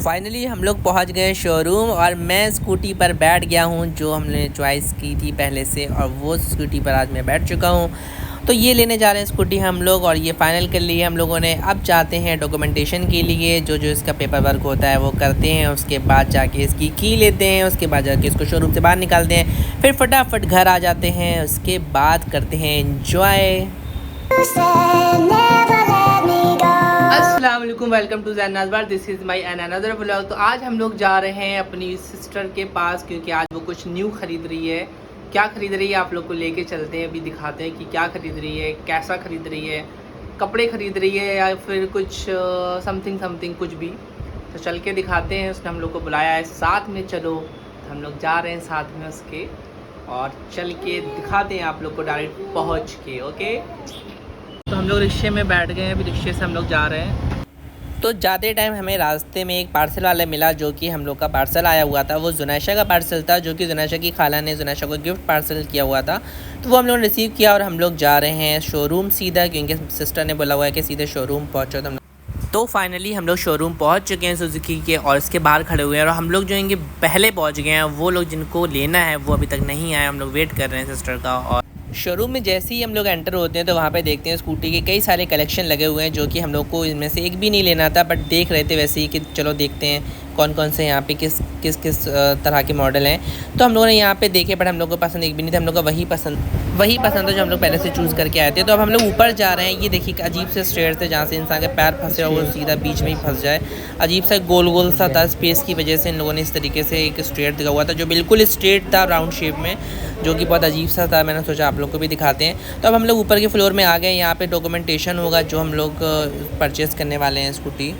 Finally हम लोग पहुंच गए शोरूम और मैं स्कूटी पर बैठ गया हूं जो हमने चॉइस की थी पहले से, और वो स्कूटी पर आज मैं बैठ चुका हूं। तो ये लेने जा रहे हैं स्कूटी हम लोग, और ये फ़ाइनल कर लिए हम लोगों ने। अब जाते हैं डॉक्यूमेंटेशन के लिए, जो इसका पेपर वर्क होता है वो करते हैं। उसके बाद जाके इसकी की लेते हैं, उसके बाद जाके इसको शोरूम से बाहर निकालते हैं, फिर फटाफट घर आ जाते हैं। उसके बाद करते हैं एंजॉय। अस्सलाम वालेकुम, welcome to Zain Nazbar, this is my an another vlog. तो आज हम लोग जा रहे हैं अपनी सिस्टर के पास, क्योंकि आज वो कुछ न्यू ख़रीद रही है। क्या ख़रीद रही है आप लोग को लेके चलते हैं, अभी दिखाते हैं कि क्या ख़रीद रही है, कैसा ख़रीद रही है, कपड़े ख़रीद रही है या फिर कुछ समथिंग कुछ भी। तो चल के दिखाते हैं। उसने हम लोग को बुलाया है साथ में, चलो तो हम लोग जा रहे हैं साथ में उसके, और चल के दिखाते हैं आप लोग को डायरेक्ट पहुँच के। ओके, तो हम लोग रिक्शे में बैठ गए हैं, अभी रिक्शे से हम लोग जा रहे हैं। तो जाते टाइम हमें रास्ते में एक पार्सल वाला मिला, जो कि हम लोग का पार्सल आया हुआ था। वो जुनैशा का पार्सल था, जो कि जुनैशा की खाला ने जुनैशा को गिफ्ट पार्सल किया हुआ था। तो वो हम लोग ने रिसीव किया और हम लोग जा रहे हैं शोरूम सीधा, क्योंकि सिस्टर ने बोला हुआ है कि सीधे शोरूम पहुँचो। तो फाइनली हम लोग शोरूम पहुँच चुके हैं सुजुकी के, और इसके बाहर खड़े हुए हैं। और हम लोग जो हैं पहले पहुँच गए हैं, वो लोग जिनको लेना है वो अभी तक नहीं आए। हम लोग वेट कर रहे हैं सिस्टर का। और शोरूम में जैसे ही हम लोग एंटर होते हैं तो वहाँ पे देखते हैं स्कूटी के कई सारे कलेक्शन लगे हुए हैं, जो कि हम लोग को इनमें से एक भी नहीं लेना था, बट देख रहे थे वैसे ही कि चलो देखते हैं कौन कौन से यहाँ पे किस तरह के मॉडल हैं। तो हम लोगों ने यहाँ पे देखे, बट हम लोग को पसंद एक भी नहीं था। हम लोग को वही पसंद था जो हम लोग पहले से चूज़ करके आए थे। तो अब हम लोग ऊपर जा रहे हैं। ये देखिए अजीब से स्टेयर थे, जहाँ से इंसान के पैर फंसे और वो सीधा बीच में ही फंस जाए। अजीब सा गोल सा था, स्पेस की वजह से इन लोगों ने इस तरीके से एक स्टेयर दिया हुआ था, जो बिल्कुल स्ट्रेट था राउंड शेप में, जो कि बहुत अजीब सा था। मैंने सोचा आप लोग को भी दिखाते हैं। तो अब हम लोग ऊपर के फ्लोर में आ गए। यहाँ पे डॉक्यूमेंटेशन होगा जो हम लोग परचेज़ करने वाले हैं स्कूटी।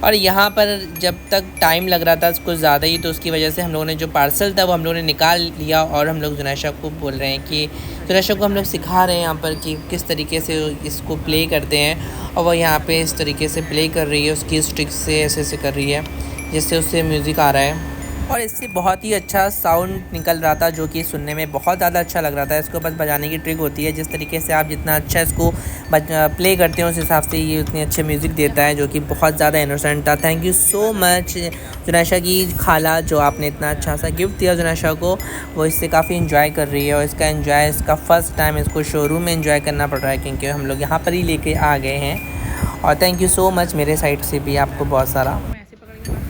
और यहाँ पर जब तक टाइम लग रहा था कुछ ज़्यादा ही, तो उसकी वजह से हम लोगों ने जो पार्सल था वो हम लोगों ने निकाल लिया। और हम लोग जुनैशा को बोल रहे हैं कि जुनैशा को हम लोग सिखा रहे हैं यहाँ पर कि किस तरीके से इसको प्ले करते हैं। और वो यहाँ पे इस तरीके से प्ले कर रही है, उसकी स्टिक से ऐसे कर रही है जिससे उससे म्यूज़िक आ रहा है, और इससे बहुत ही अच्छा साउंड निकल रहा था, जो कि सुनने में बहुत ज़्यादा अच्छा लग रहा था। इसको बस बजाने की ट्रिक होती है, जिस तरीके से आप जितना अच्छा इसको प्ले करते हैं उस हिसाब से ये उतनी अच्छे म्यूज़िक देता है, जो कि बहुत ज़्यादा इनोसेंट था। थैंक यू सो मच जुनैशा की खाला, जो आपने इतना अच्छा सा गिफ्ट दिया जुनैशा को। वो इससे काफ़ी इन्जॉय कर रही है, और इसका फ़र्स्ट टाइम इसको शोरूम में इन्जॉय करना पड़ रहा है, क्योंकि हम लोग यहाँ पर ही लेके आ गए हैं। और थैंक यू सो मच मेरे साइड से भी आपको बहुत सारा।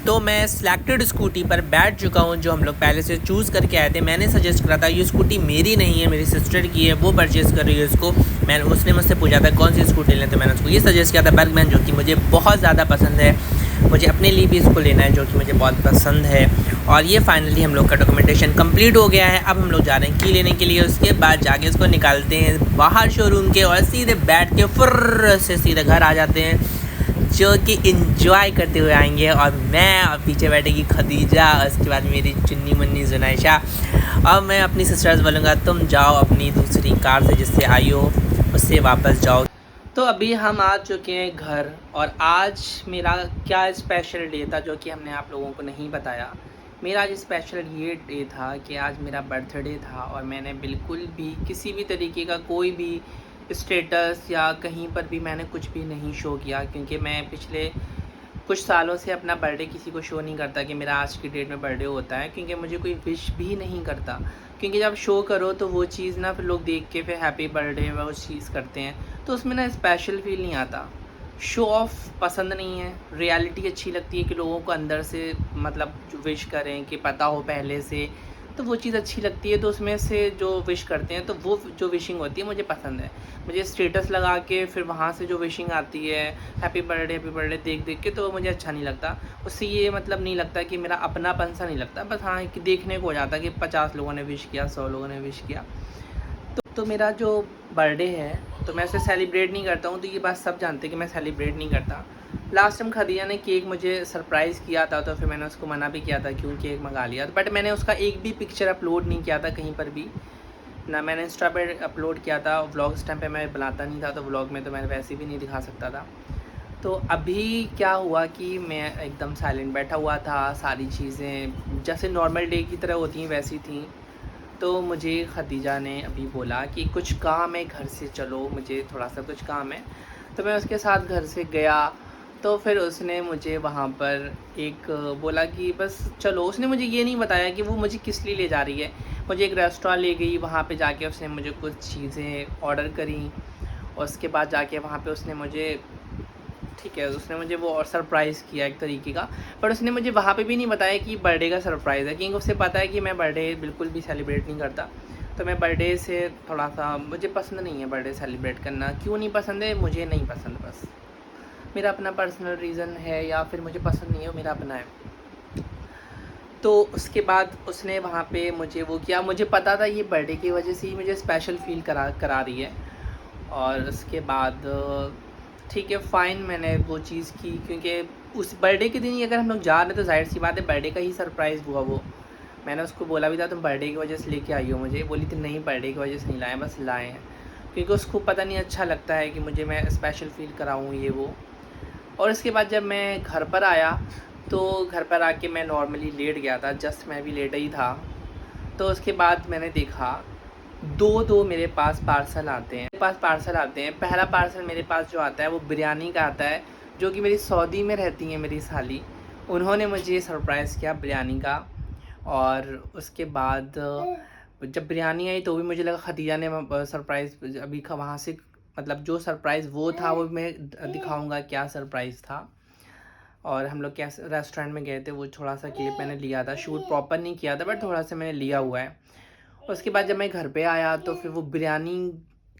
तो मैं सिलेक्टेड स्कूटी पर बैठ चुका हूं, जो हम लोग पहले से चूज़ करके आए थे। मैंने सजेस्ट करा था, ये स्कूटी मेरी नहीं है, मेरी सिस्टर की है, वो परचेज़ कर रही है इसको। उसने मुझसे पूछा था कौन सी स्कूटी लें, तो मैंने उसको ये सजेस्ट किया था बर्गमैन, जो कि मुझे बहुत ज़्यादा पसंद है। मुझे अपने लिए भी इसको लेना है, जो कि मुझे बहुत पसंद है। और ये फाइनली हम लोग का डॉक्यूमेंटेशन कंप्लीट हो गया है। अब हम लोग जा रहे हैं की लेने के लिए। उसके बाद जाके इसको निकालते हैं बाहर शोरूम के, और सीधे बैठ के फुर्र से सीधे घर आ जाते हैं, जो कि इंजॉय करते हुए आएंगे। और मैं, और पीछे बैठेगी खदीजा, उसके बाद मेरी चुन्नी मुन्नी जुनैशा। अब मैं अपनी सिस्टर्स बोलूँगा तुम जाओ अपनी दूसरी कार से जिससे आई हो उससे वापस जाओ। तो अभी हम आ चुके हैं घर, और आज मेरा क्या स्पेशल डे था जो कि हमने आप लोगों को नहीं बताया। मेरा आज स्पेशल ये डे था कि आज मेरा बर्थडे था, और मैंने बिल्कुल भी किसी भी तरीके का कोई भी स्टेटस या कहीं पर भी मैंने कुछ भी नहीं शो किया, क्योंकि मैं पिछले कुछ सालों से अपना बर्थडे किसी को शो नहीं करता कि मेरा आज की डेट में बर्थडे होता है, क्योंकि मुझे कोई विश भी नहीं करता। क्योंकि जब शो करो तो वो चीज़ ना फिर लोग देख के फिर हैप्पी बर्थडे वो चीज़ करते हैं, तो उसमें ना स्पेशल फील नहीं आता। शो ऑफ पसंद नहीं है, रियलिटी अच्छी लगती है कि लोगों को अंदर से मतलब विश करें कि पता हो पहले से, तो वो चीज़ अच्छी लगती है। तो उसमें से जो विश करते हैं तो वो जो विशिंग होती है मुझे पसंद है। मुझे स्टेटस लगा के फिर वहाँ से जो विशिंग आती है हैप्पी बर्थडे देख के, तो मुझे अच्छा नहीं लगता। उससे ये मतलब नहीं लगता कि मेरा अपनापन सा नहीं लगता, बस हाँ कि देखने को हो जाता कि 50 लोगों ने विश किया, 100 लोगों ने विश किया। तो मेरा जो बर्थडे है तो मैं उसे सेलिब्रेट नहीं करता हूँ, तो ये बात सब जानते हैं कि मैं सेलिब्रेट नहीं करता। लास्ट टाइम खदीजा ने केक मुझे सरप्राइज़ किया था, तो फिर मैंने उसको मना भी किया था क्यों केक मंगा लिया, बट मैंने उसका एक भी पिक्चर अपलोड नहीं किया था कहीं पर भी ना। मैंने इंस्टा पे अपलोड किया था, व्लॉग उस टाइम पे मैं बनाता नहीं था, तो व्लॉग में तो मैं वैसे भी नहीं दिखा सकता था। तो अभी क्या हुआ कि मैं एकदम साइलेंट बैठा हुआ था, सारी चीज़ें जैसे नॉर्मल डे की तरह होती हैं वैसी थी। तो मुझे खदीजा ने अभी बोला कि कुछ काम है घर से, चलो मुझे थोड़ा सा कुछ काम है। तो मैं उसके साथ घर से गया। तो फिर उसने मुझे वहाँ पर एक बोला कि बस चलो। उसने मुझे ये नहीं बताया कि वो मुझे किस लिए ले जा रही है। मुझे एक रेस्टोरेंट ले गई, वहाँ पे जाके उसने मुझे कुछ चीज़ें ऑर्डर करी और उसके बाद जाके वहाँ पे उसने मुझे, ठीक है, उसने मुझे वो और सरप्राइज़ किया एक तरीके का। पर उसने मुझे वहाँ पे भी नहीं बताया कि बर्थडे का सरप्राइज़ है, क्योंकि उसे पता है कि मैं बर्थडे बिल्कुल भी सेलिब्रेट नहीं करता। तो मैं बर्थडे से थोड़ा सा, मुझे पसंद नहीं है बर्थडे सेलिब्रेट करना। क्यों नहीं पसंद है, मुझे नहीं पसंद, बस मेरा अपना पर्सनल रीज़न है, या फिर मुझे पसंद नहीं है, वो मेरा अपना है। तो उसके बाद उसने वहाँ पे मुझे वो किया। मुझे पता था ये बर्थडे की वजह से ही मुझे स्पेशल फ़ील करा रही है। और उसके बाद ठीक है, फ़ाइन, मैंने वो चीज़ की, क्योंकि उस बर्थडे के दिन ही अगर हम लोग जा रहे हैं तो ज़ाहिर सी बात है बर्थडे का ही सरप्राइज़ हुआ वो। मैंने उसको बोला भी था तुम बर्थडे की वजह से लेके आई हो मुझे, बोली थी नहीं बर्थडे की वजह से नहीं लाए, बस लाए हैं, क्योंकि उसको पता नहीं अच्छा लगता है कि मुझे मैं स्पेशल फ़ील कराऊँ ये वो। और उसके बाद जब मैं घर पर आया तो घर पर आके मैं नॉर्मली लेट गया था, जस्ट मैं भी लेटा ही था। तो उसके बाद मैंने देखा दो मेरे पास पार्सल आते हैं, पहला पार्सल मेरे पास जो आता है वो बिरयानी का आता है, जो कि मेरी सऊदी में रहती हैं मेरी साली, उन्होंने मुझे सरप्राइज़ किया बिरयानी का। और उसके बाद जब बिरयानी आई तो भी मुझे लगा खदीजा ने सरप्राइज़ अभी वहाँ से, मतलब जो सरप्राइज़ वो था वो मैं दिखाऊंगा क्या सरप्राइज़ था। और हम लोग कैसे रेस्टोरेंट में गए थे, वो थोड़ा सा क्लिप मैंने लिया था, शूट प्रॉपर नहीं किया था बट थोड़ा सा मैंने लिया हुआ है। उसके बाद जब मैं घर पे आया तो फिर वो बिरयानी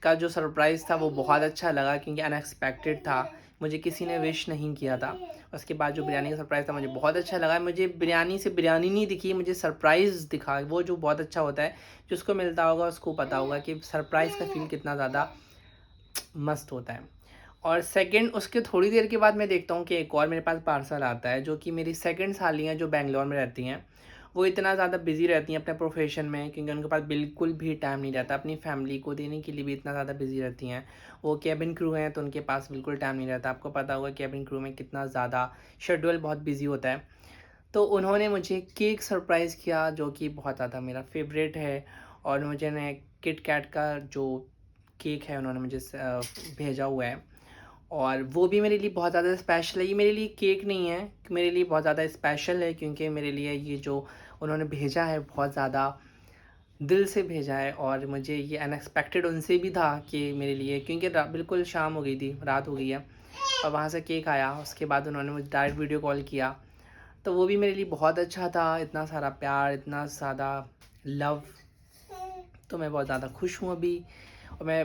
का जो सरप्राइज़ था वो बहुत अच्छा लगा, क्योंकि अनएक्सपेक्टेड था, मुझे किसी ने विश नहीं किया था। उसके बाद जो बिरयानी का सरप्राइज़ था मुझे बहुत अच्छा लगा। मुझे बिरयानी से बिरयानी नहीं दिखी, मुझे सरप्राइज़ दिखा, वो जो बहुत अच्छा होता है, जिसको मिलता होगा उसको पता होगा कि सरप्राइज़ का फ़ील कितना ज़्यादा मस्त होता है। और सेकंड, उसके थोड़ी देर के बाद मैं देखता हूँ कि एक और मेरे पास पार्सल आता है, जो कि मेरी सेकंड सालियाँ जो बेंगलोर में रहती हैं, वो इतना ज़्यादा बिज़ी रहती हैं अपने प्रोफेशन में, क्योंकि उनके पास बिल्कुल भी टाइम नहीं रहता, अपनी फैमिली को देने के लिए भी इतना ज़्यादा बिज़ी रहती हैं। वो कैबिन क्रू हैं तो उनके पास बिल्कुल टाइम नहीं रहता। आपको पता होगा कैबिन क्रू में कितना ज़्यादा शेड्यूल बहुत बिज़ी होता है। तो उन्होंने मुझे केक सरप्राइज़ किया, जो कि बहुत ज़्यादा मेरा फेवरेट है। और मुझे ने किट कैट का जो केक है उन्होंने मुझे भेजा हुआ है, और वो भी मेरे लिए बहुत ज़्यादा स्पेशल है। ये मेरे लिए केक नहीं है, मेरे लिए बहुत ज़्यादा स्पेशल है, क्योंकि मेरे लिए ये जो उन्होंने भेजा है बहुत ज़्यादा दिल से भेजा है। और मुझे ये अनएक्सपेक्टेड उनसे भी था कि मेरे लिए, क्योंकि बिल्कुल शाम हो गई थी, रात हो गई है, और वहाँ से केक आया। उसके बाद उन्होंने मुझे डायरेक्ट वीडियो कॉल किया, तो वो भी मेरे लिए बहुत अच्छा था। इतना सारा प्यार, इतना ज़्यादा लव, तो मैं बहुत ज़्यादा खुश हूँ अभी। और मैं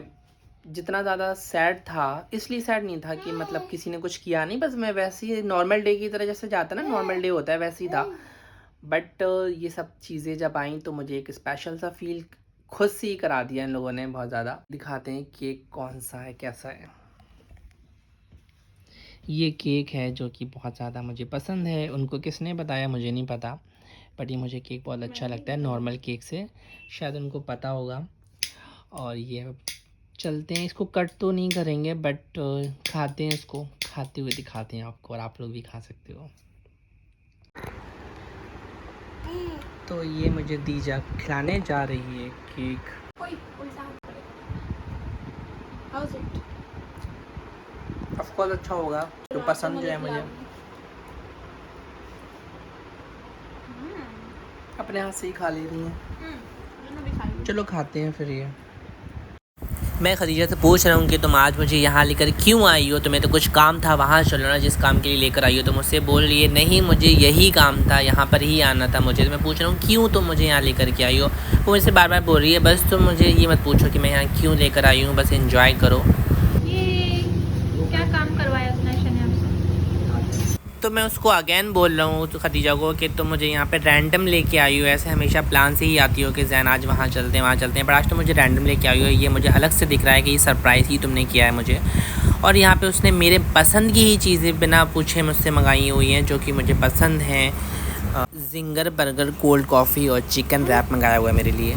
जितना ज़्यादा सैड था, इसलिए सैड नहीं था कि मतलब किसी ने कुछ किया नहीं, बस मैं वैसे ही नॉर्मल डे की तरह जैसे जाता ना, नॉर्मल डे होता है वैसे ही था। बट ये सब चीज़ें जब आई तो मुझे एक स्पेशल सा फील खुद से ही करा दिया इन लोगों ने बहुत ज़्यादा। दिखाते हैं केक कौन सा है, कैसा है। ये केक है जो कि बहुत ज़्यादा मुझे पसंद है। उनको किसने बताया मुझे नहीं पता, बट ये मुझे केक बहुत अच्छा लगता है नॉर्मल केक से, शायद उनको पता होगा। और ये चलते हैं, इसको कट तो नहीं करेंगे बट खाते हैं, इसको खाते हुए दिखाते हैं आपको, और आप लोग भी खा सकते हो। तो ये मुझे दीजा खिलाने जा रही है केक। ऑफ कोर्स अच्छा होगा, तो पसंद जो है मुझे, अपने हाथ से ही खा ले रही हैं। चलो खाते हैं फिर। ये मैं खदीजा से पूछ रहा हूँ कि तुम आज मुझे यहाँ लेकर क्यों आई हो, तुम्हें तो कुछ काम था, वहाँ चलो ना जिस काम के लिए लेकर आई हो। तो मुझसे बोल रही है नहीं मुझे यही काम था, यहाँ पर ही आना था मुझे। तो मैं पूछ रहा हूँ क्यों तुम मुझे यहाँ लेकर के आई हो। वो मुझसे बार बार बोल रही है बस तुम मुझे ये मत पूछो कि मैं यहाँ क्यों लेकर आई हूँ, बस एंजॉय करो। ये क्या काम करवाया उसने तो मैं उसको अगेन बोल रहा हूँ तो खदीजा को कि तुम मुझे यहाँ पे रैंडम लेके आई हो, ऐसे हमेशा प्लान से ही आती हो कि जैन आज वहाँ चलते हैं वहाँ चलते हैं, पर आज तो मुझे रैंडम लेके आई हो। ये मुझे अलग से दिख रहा है कि ये सरप्राइज़ ही तुमने किया है मुझे। और यहाँ पे उसने मेरे पसंद की ही चीज़ें बिना पूछे मुझसे मंगाई हुई हैं, जो कि मुझे पसंद हैं। जिंगर बर्गर, कोल्ड कॉफ़ी और चिकन रैप मंगाया हुआ है मेरे लिए।